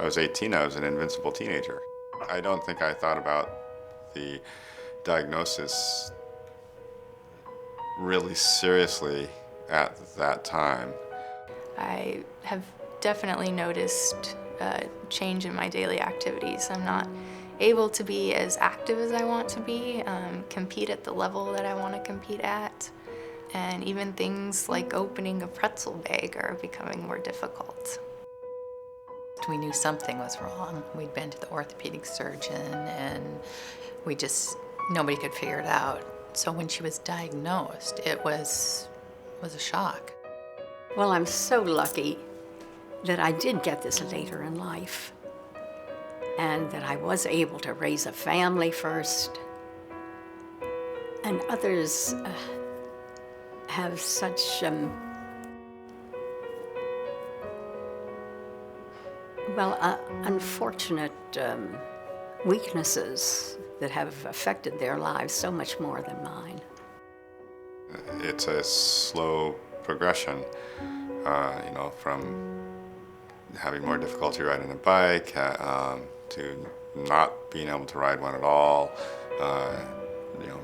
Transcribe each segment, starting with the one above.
I was 18, I was an invincible teenager. I don't think I thought about the diagnosis really seriously at that time. I have definitely noticed a change in my daily activities. I'm not able to be as active as I want to be, compete at the level that I want to compete at, and even things like opening a pretzel bag are becoming more difficult. We knew something was wrong. We'd been to the orthopedic surgeon and nobody could figure it out. So when she was diagnosed, it was a shock. Well, I'm so lucky that I did get this later in life and that I was able to raise a family first. And others have such unfortunate weaknesses that have affected their lives so much more than mine. It's a slow progression, from having more difficulty riding a bike to not being able to ride one at all,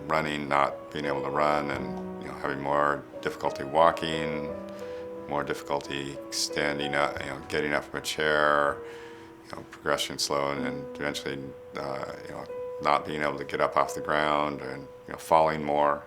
running, not being able to run, and having more difficulty walking, more difficulty standing up, getting up from a chair, progression slow, and eventually, not being able to get up off the ground and falling more.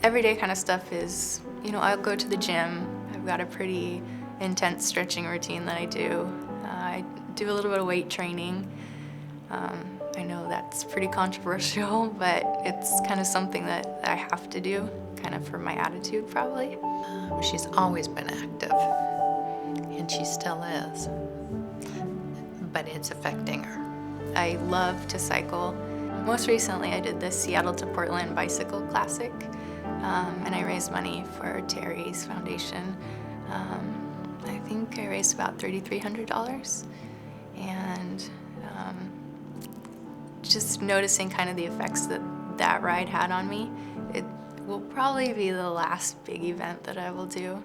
Everyday kind of stuff is, I'll go to the gym. I've got a pretty intense stretching routine that I do. I do a little bit of weight training. I know that's pretty controversial, but it's kind of something that I have to do, kind of for my attitude probably. She's always been active, and she still is, but it's affecting her. I love to cycle. Most recently I did the Seattle to Portland Bicycle Classic, and I raised money for Terry's foundation. I think I raised about $3,300, and just noticing kind of the effects that ride had on me, it will probably be the last big event that I will do.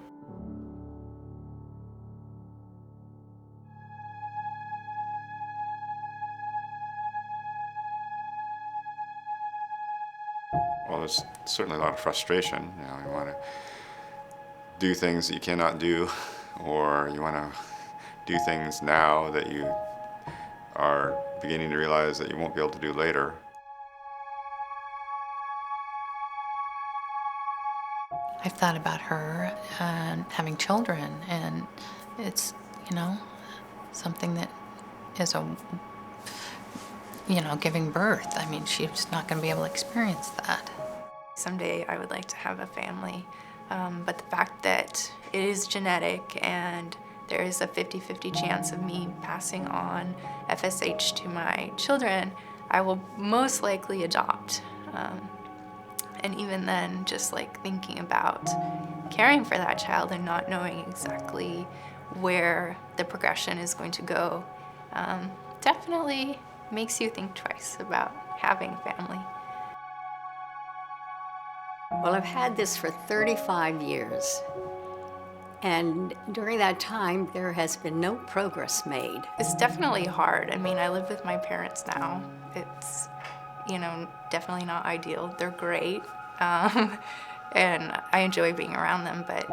Well, there's certainly a lot of frustration. You want to do things that you cannot do, or you want to do things now that you are beginning to realize that you won't be able to do later. I've thought about her and having children, and it's, something that is giving birth. I mean, she's not going to be able to experience that. Someday I would like to have a family, but the fact that it is genetic and there is a 50-50 chance of me passing on FSH to my children, I will most likely adopt. And even then, just like thinking about caring for that child and not knowing exactly where the progression is going to go, definitely makes you think twice about having family. Well, I've had this for 35 years. And during that time, there has been no progress made. It's definitely hard. I mean, I live with my parents now. It's, definitely not ideal. They're great, and I enjoy being around them. But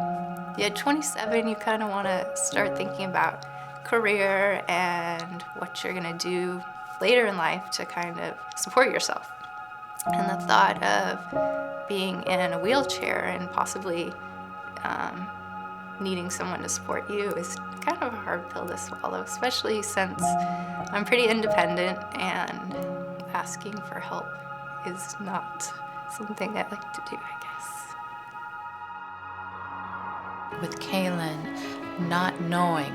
at 27, you kind of want to start thinking about career and what you're going to do later in life to kind of support yourself. And the thought of being in a wheelchair and possibly needing someone to support you is kind of a hard pill to swallow, especially since I'm pretty independent and asking for help is not something I like to do, I guess. With Kaylin, not knowing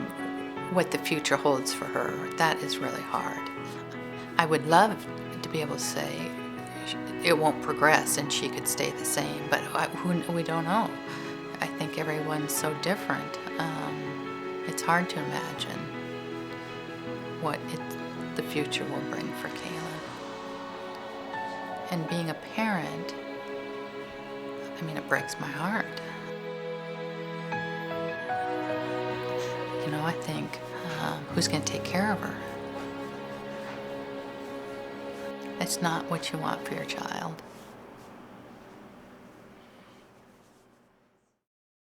what the future holds for her, that is really hard. I would love to be able to say it won't progress and she could stay the same, but we don't know. I think everyone's so different. It's hard to imagine what the future will bring for Kaylin. And being a parent, I mean, it breaks my heart. You know, I think, who's going to take care of her? It's not what you want for your child.